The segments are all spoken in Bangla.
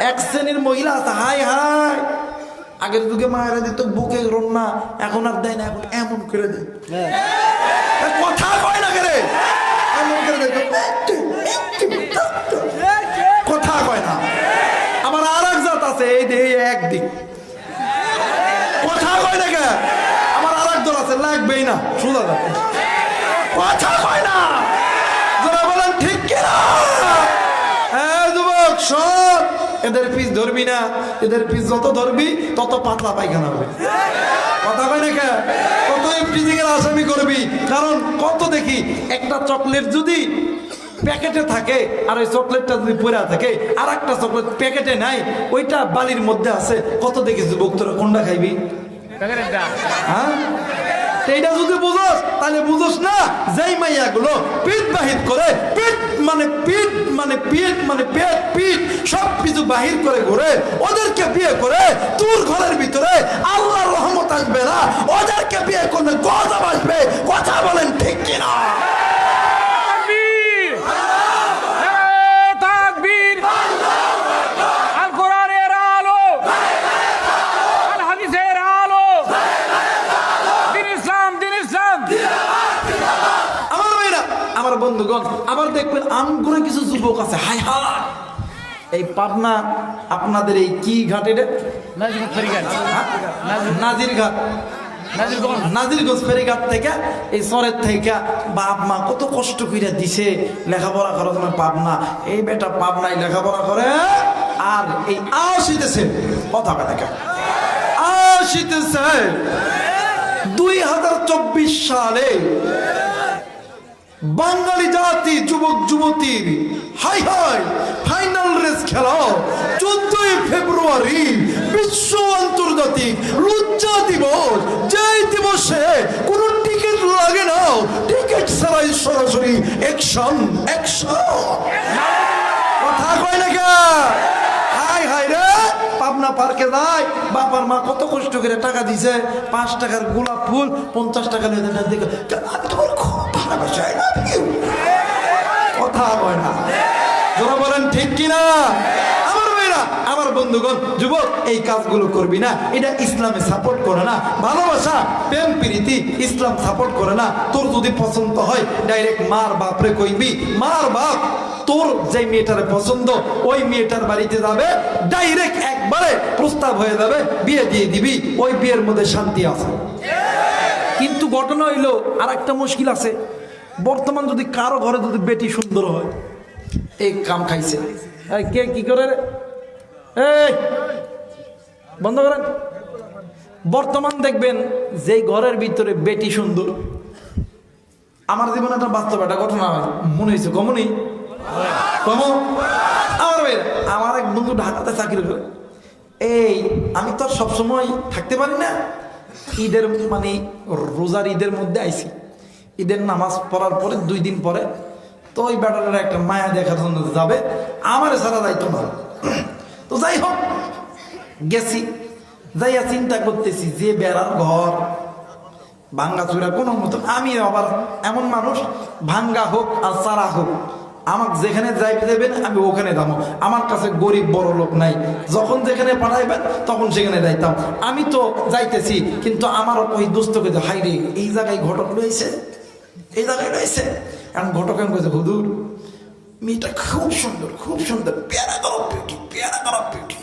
এক শ্রেণীর মহিলা আছে, হাই হাই, আগের যুগে মায়েরা দিত বুকে রন্না, এখন আর দেয় না, এখন এমন করে দেয়। কথা কয় না করে এমন করে দেয়, কথা কয় না। আমার আর এক জাত আছে, এই দেহে একদিক, কথা কয় না কে। আমার আর এক দল আছে, লাগবেই না, সোজা যাবে, কথা কয় না। যারা বলেন ঠিক কিনা? হ্যাঁ যুবক সব, এদের পিস ধরবি না, এদের পিস যত ধরবি তত পাতলা পায়খানা হবে। কথা কয় না কে? কত ফ্রিজিং এর আসামি করবি। কারণ কত দেখি একটা চকলেট যদি প্যাকেটে থাকে আর ওই চকলেটটা যদি পড়ে থাকে, আর একটা চকলেট প্যাকেটে নাই, ওইটা বালির মধ্যে আছে, কত দেখি যুবক তোরা কোনটা খাইবি? হ্যাঁ, এইটা যদি বুঝোস তাহলে বুঝোস না যেই মাইয়া গুলো পিঠ বাহির করে, পিঠ মানে পিঠ মানে পিঠ মানে পেট পিঠ সব কিছু বাহির করে ঘুরে, ওদেরকে বিয়ে করে তোর ঘরের ভিতরে আল্লাহর রহমত আসবে না, ওদেরকে বিয়ে করলে গজব আসবে। কথা বলেন ঠিক কিনা? বন্ধুগণ, আবার দেখবেন আমগুলো কিছু যুবক আছে, হাই হাই, এই পাবনা আপনাদের এই কি ঘাট, এটা নাজিরঘাট, নাজিরগঞ্জ ফেরিঘাট থেকে এই চরের থেকে বাপ মা কত কষ্ট করে দিছে লেখাপড়া করার জন্য পাবনা, এই বেটা পাবনায় লেখাপড়া করে আর এই আসিতেছে, কথা দেখা আসিতেছে 2024 সালে বাঙালি জাতি যুবক যুবতীর হাই হাই ফাইনাল রেস খেলা 14ই ফেব্রুয়ারি বিশ্ব আন্তর্জাতিক লজ্জা দিবস। যেই দিবসে কোন টিকিট লাগে না, টিকিট ছাড়াই সরাসরি অ্যাকশন অ্যাকশন। কথা কয় না কে? হাই হাই রে, পাবনা পার্কে যায়, বাবার মা কত কষ্ট করে টাকা দিছে, 5 টাকার গোলাপ ফুল 50 টাকা নিয়ে দেখে, আমি তোমার খুব ভালোবাসি, I love you। কথা কয় না, যারা বলেন ঠিক কিনা? আমার মেয়েরা, আমার বন্ধুগণ, যুবক এই কাজগুলো করবি না, এটা ইসলামে সাপোর্ট করে না। ভালোবাসা প্রেম প্রীতি ইসলাম সাপোর্ট করে না। তোর যদি পছন্দ হয় ডাইরেক্ট মার বাপরে কইবি, মার বাপ তোর যে মেয়েটারে পছন্দ ওই মেয়েটার বাড়িতে যাবে, ডাইরেক্ট একবারে প্রস্তাব হয়ে যাবে, বিয়ে দিয়ে দিবি, ওই বিয়ের মধ্যে শান্তি আছে। কিন্তু ঘটনা হইলো আর একটা মুশকিল আছে, বর্তমান যদি কারো ঘরে যদি বেটি সুন্দর হয়, এই কাম খাইছে, কে কি করে রে, এই বন্ধ করেন। বর্তমান দেখবেন যেই ঘরের ভিতরে বেটি সুন্দর, আমার জীবনে একটা বাস্তব একটা ঘটনা মনে হয়েছে, কমনই কম। আমার এক বন্ধু ঢাকাতে চাকরি করে, এই আমি তো সবসময় থাকতে পারি না, ঈদের মানে রোজার ঈদের মধ্যে আইছি, ঈদের নামাজ পড়ার পরে 2 দিন পরে তো ওই বেটার একটা মায়া দেখার জন্য যাবে, আমার সারা যাইতো না। তো যাই হোক গেছি, যাইয়া চিন্তা করতেছি যে বেড়ার ঘর ভাঙ্গা চুরা কোনো মতো, আমি আবার এমন মানুষ ভাঙ্গা হোক আর চারা হোক আমাকে যেখানে যাইতে দেবেন আমি ওখানে যাবো। আমার কাছে গরিব বড় লোক নাই, যখন যেখানে পাঠাইবেন তখন সেখানে যাইতাম। আমি তো যাইতেছি, কিন্তু আমার ওই দোস্তকে যে হাই রে এই জায়গায় ঘটক রয়েছে, এই জায়গায় রয়েছে। এখন ঘটক আমি বলছে, হুজুর মেয়েটা খুব সুন্দর, খুব সুন্দর, পেয়ারা গরম পিউটি, পেয়ারা গরম পিউটি।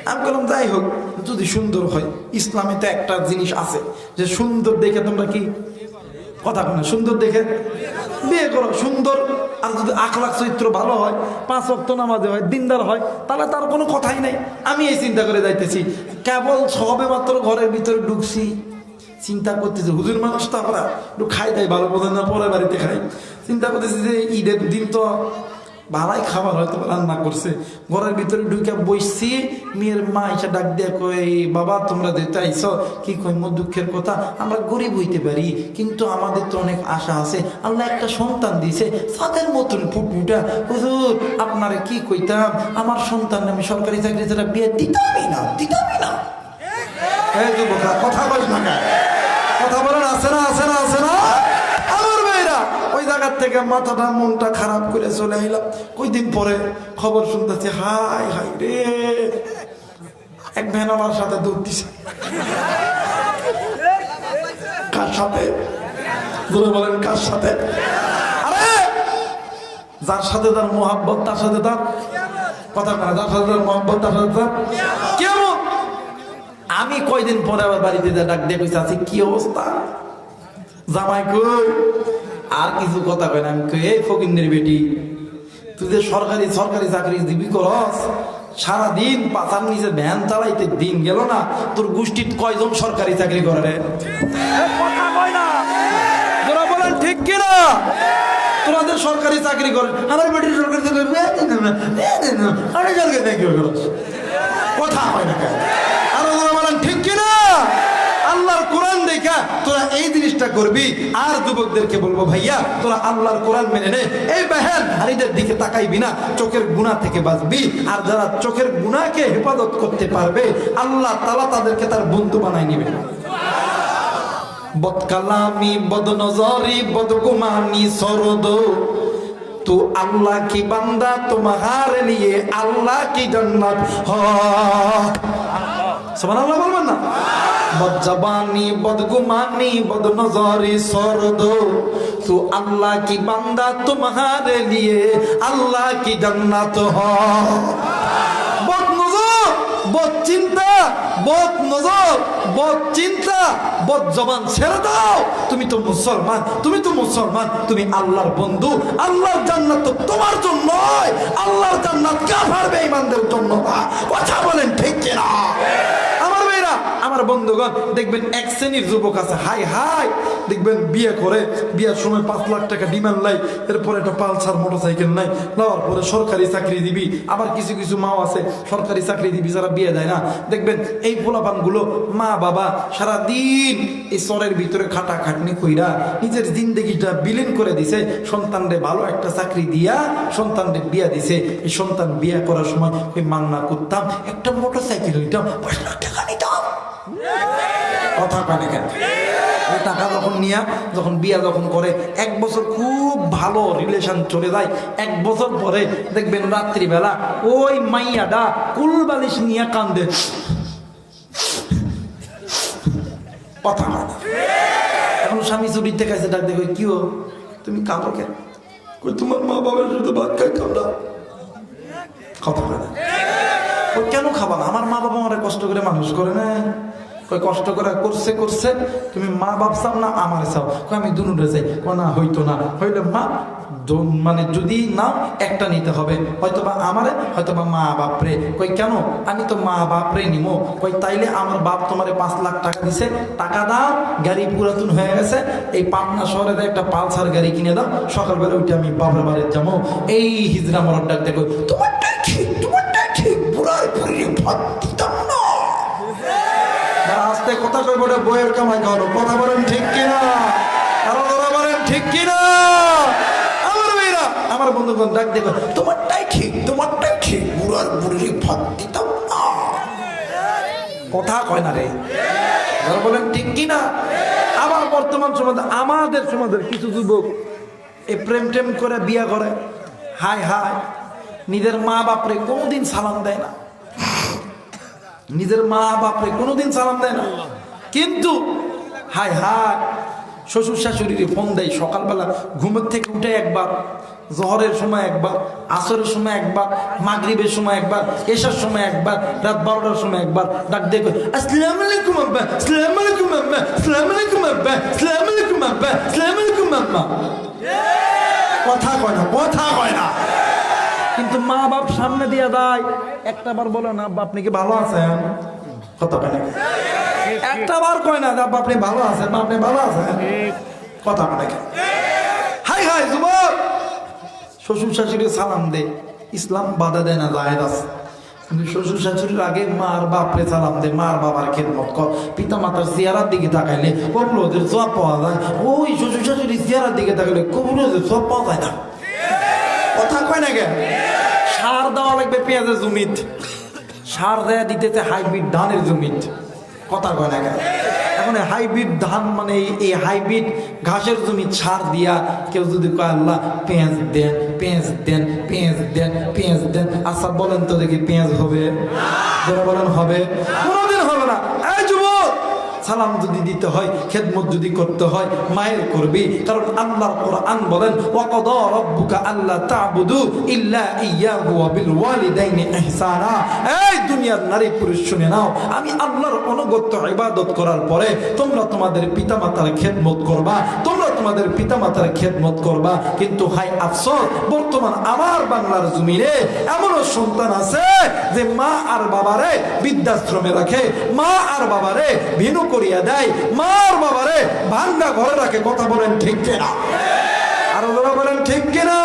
আমি বললাম যাই হোক, যদি সুন্দর হয়, ইসলামে তো একটা জিনিস আছে যে সুন্দর দেখে তোমরা কি কথা বলে, সুন্দর দেখে বিয়ে করো, সুন্দর। আর যদি আখলাক চরিত্র ভালো হয়, 5 ওয়াক্ত নামাজে হয়, দিনদার হয়, তাহলে তার কোনো কথাই নাই। আমি এই চিন্তা করে যাইতেছি, কেবল সবে মাত্র ঘরের ভিতরে ঢুকছি, চিন্তা করতেছি হুজুর মানুষ তো আমরা একটু খাই দাই ভালো বোঝেন না, পরে বাড়িতে খাই। চিন্তা করতেছি যে ঈদের দিন তো ভালাই খাবার হয়তো রান্না করছে, ঘরের ভিতরে ঢুকে বসছি, মেয়ের মা এসে ডাক দিয়ে কই, বাবা তোমরা দিতে আইস, কি কইম দুঃখের কথা, আমরা গরিব হইতে পারি কিন্তু আমাদের তো অনেক আশা আছে, আল্লাহ একটা সন্তান দিয়েছে তাদের মতন ফুটফুটা, হুজুর আপনারে কি কইতাম, আমার সন্তান আমি সরকারি চাকরি ছাড়া বিয়ে দিতামই না, দিতামই না। কথা বল না, কথা বলেন, আছে না, আছে না, আছে না। আমার মেয়েরা ওই জায়গা জায়গা থেকে মাথাটা মনটা খারাপ করে চলে আইলাম। কয়দিন পরে খবর শুনতেছি, হাই হাই রে, এক ভ্যানালার সাথে দৌড় দিছে। কার সাথে? বলেন কার সাথে? আরে যার সাথে তার মোহাব্বত, তার সাথে তার কথা না, যার সাথে তার মোহাব্বত, তার সাথে তার কেমন। আমি কয়দিন পরে আবার বাড়িতে ডাক দিয়ে কইছি, আছি কি অবস্থা জামাই কই? আর কিছু কথা কয় না। আমি কই, এই ফকিন্নের বেটি, তুই যে সরকারি চাকরি দিবি করস, সারাদিন পাতার নিচে ভ্যান চালাইতে দিন গেল না, তোর গোষ্ঠীর কয়জন সরকারি চাকরি করে রে? কথা কয় না, তোরা বলেন ঠিক কিনা? তোরাদের সরকারি চাকরি করে, আমার বেটির সরকারি চাকরি, কথা হয় না কেন? আর তোরা বলেন ঠিক কিনা? আল্লাহর কোরআন দেখা তোরা এই জিনিসটা করবি। আর যুবকদেরকে বলবো, ভাইয়া তোরা আল্লাহর কোরআন মেনে নে। এই বেহেন হারিদের দিকে তাকাইবি না, চোখের গুনাহ থেকে বাঁচবি। আর যারা চোখের গুনাহকে হেফাজত করতে পারবে, আল্লাহ তাআলা তাদেরকে তার বন্ধু বানাই নিবে। বদকালামি, বদনজরি, বদগুমানি সরদ, তো আল্লাহ কি বান্দা তোমার লিয়ে আল্লাহ কি জান্নাত হয়। সুবহানাল্লাহ বলবেন না? বদজবানি, বদগুমানি, বদনজরি সরদ, তো আল্লাহ কি বান্দা তোমার লিয়ে আল্লাহ কি জান্নাত হয়। বদনজর, বদচিন্তা, বদনজর, বদচিন্তা, বদজবান ছেড়ে দাও। তুমি তো মুসলমান, তুমি তো মুসলমান, তুমি আল্লাহর বন্ধু। আল্লাহর জান্নাত তো তোমার জন্য নয়, আল্লাহর জান্নাত কাফের বেঈমানদের জন্য। কথা বলেন ঠিক কিনা? আমার ভাইরা, আমার বন্ধুগণ, দেখবেন এক শ্রেণীর যুবক আছে, হাই হাই দেখবেন বিয়ে করে, বিয়ের সময় 5 লাখ টাকা ডিমান্ড লাই, এরপরে একটা পালসার মোটরসাইকেল নাই, নেওয়ার পরে সরকারি চাকরি দিবি। আবার কিছু কিছু মাও আছে সরকারি চাকরি দিবি যারা বিয়ে দেয় না। দেখবেন এই পোলাপান গুলো মা বাবা সারাদিন এই চরের ভিতরে খাটা খাটনি কইরা নিজের জিন্দগিটা বিলীন করে দিছে। সন্তানরে ভালো একটা চাকরি দিয়া সন্তানরে বিয়া দিছে। এই সন্তান বিয়া করার সময় ওই মান্না করতাম, একটা মোটরসাইকেল হইতাম, 5 লাখ টাকা নিতাম। কথা কানে কেন? ওই টাকা যখন নিয়া যখন বিয়া যখন করে, 1 বছর খুব ভালো রিলেশন চলে যায়। 1 বছর পরে দেখবেন রাত্রিবেলা ওই মাইয়াডা কুলবালিশ নিয়ে কান্দে। কথা না, এখন স্বামী চুরির থেকে এসে ডাক দেখো, কি হো তুমি কাঁদো কেন? তোমার মা বাবার সাথে ভাত খাইতাম না। কথা না, কেন খাবা না? আমার মা বাবা আমার কষ্ট করে মানুষ করে না, কষ্ট করে করছে, তুমি মা বাপ চাও না আমার চাও? আমি দুনুরে চাই। না হইতো না, হইলে মা মানে যদি নাও একটা নিতে হবে, হয়তোবা আমারে হয়তোবা মা বাপরে। কেন? আমি তো মা বাপরে নিমো। তাইলে আমার বাপ তোমারে 5 লাখ টাকা দিছে, টাকা দাও, গাড়ি পুরাতন হয়ে গেছে, এই পাবনা শহরে একটা পালসার গাড়ি কিনে দাও, সকালবেলা উঠে আমি বাবার বাড়ি যাবো। এই হিজড়া মরদ ডাক দেখো, তোমারটাই ঠিক, বুড়ার বুড়ি ভাত দিতাম না। আস্তে কথা কইব, বইয়ের কামাই খাওয়ানো। কথা বলেন ঠিক কিনা? আরো ধরা বলেন ঠিক কিনা? আমার মেয়েরা, আমার বন্ধুগণ ডাক দেখো, তোমারটাই ঠিক, বুড়ার বুড়ি ভাত দিতাম না। কথা কয় না রে, ধরা বলেন ঠিক কিনা? আবার বর্তমান সমাজে, আমাদের সমাজের কিছু যুবক এই প্রেম করে বিয়া করে, হাই হাই নিজের মা বাপরে কোনোদিন সালাম দেয় না, নিজের মা বাপরে কোনোদিন সালাম দেয় না। কিন্তু হাই হাই শ্বশুর শাশুড়ির ফোন দেয় সকালবেলা ঘুমের থেকে উঠে একবার, জহরের সময় একবার, আসরের সময় একবার, মাগরিবের সময় একবার, এশার সময় একবার, রাত 12টার সময় একবার ডাক দিয়ে আসসালামু আলাইকুম আব্বা, আসসালামু আলাইকুম আব্বা, আসসালামু আলাইকুম আব্বা, আসসালামু আলাইকুম আব্বা, আসসালামু আলাইকুম আব্বা। কথা কয় না, কিন্তু মা বাপ সামনে দিয়ে দেয়, একটা বার বলে না আব্বা আপনি কি ভালো আছেন? কথা কয় না, একটা বার কয় না আব্বা আপনি ভালো আছেন, আপনি ভালো আছেন? কথা কয় না। হাই হাই যুবক, শ্বশুর শাশুড়ি সালাম দে, ইসলাম বাধা দেয় না, জায়েজ আছে। কিন্তু শ্বশুর শাশুড়ির আগে মার বাপরে সালাম দে, মার বাবার খেদমত কর। পিতা মাতার চেহারার দিকে তাকাইলে কবুলের সওয়াব পাওয়া যায়, ওই শ্বশুর শাশুড়ির চেহারার দিকে তাকাইলে কবুলের সওয়াব পাওয়া যায় না। কথা কয় না কেন? সার দেওয়া লাগবে পেঁয়াজের জমিত, সার দেয়া দিতেছে হাইব্রিড ধানের জমিত। কথা কয় না কেন? এখন এখন হাইব্রিড ধান মানে এই হাইব্রিড ঘাসের জমি ছাড় দিয়া কেউ যদি কয় আল্লাহ পেঁয়াজ দেন, পেঁয়াজ দেন, পেঁয়াজ দেন, পেঁয়াজ দেন, আচ্ছা বলেন তো দেখি পেঁয়াজ হবে? যারা বলেন হবে? কোনোদিন হবে না। এই যুবক, সালাম যদি দিতে হয়, খেদমত যদি করতে হয়, মায়ের করবি, কারণ আল্লাহর কোরআন বলেন ওয়াকাদা রাব্বুকা আল্লা তা'বুদু ইল্লা ইয়্যাহু ওয়া বিল ওয়ালিদাইনি ইহসানা। এই দুনিয়ার নারী পুরুষ শুনে নাও, আমি আল্লাহর অনুগত্য ইবাদত করার পরে তোমরা তোমাদের পিতামাতার খেদমত করবা, তোমরা তোমাদের পিতামাতার খেদমত করবা। কিন্তু হাই আফসোস, বর্তমান আমার বাংলার জমিনে এমনও সন্তান আছে যে মা আর বাবারে বৃদ্ধাশ্রমে রাখে, মা আর বাবারে ভিনু করিয়া দেয়, মা আর বাবারে ভাঙ্গা ঘরে রাখে। কথা বলেন ঠিক কিনা? আরো যারা বলেন ঠিক কিনা?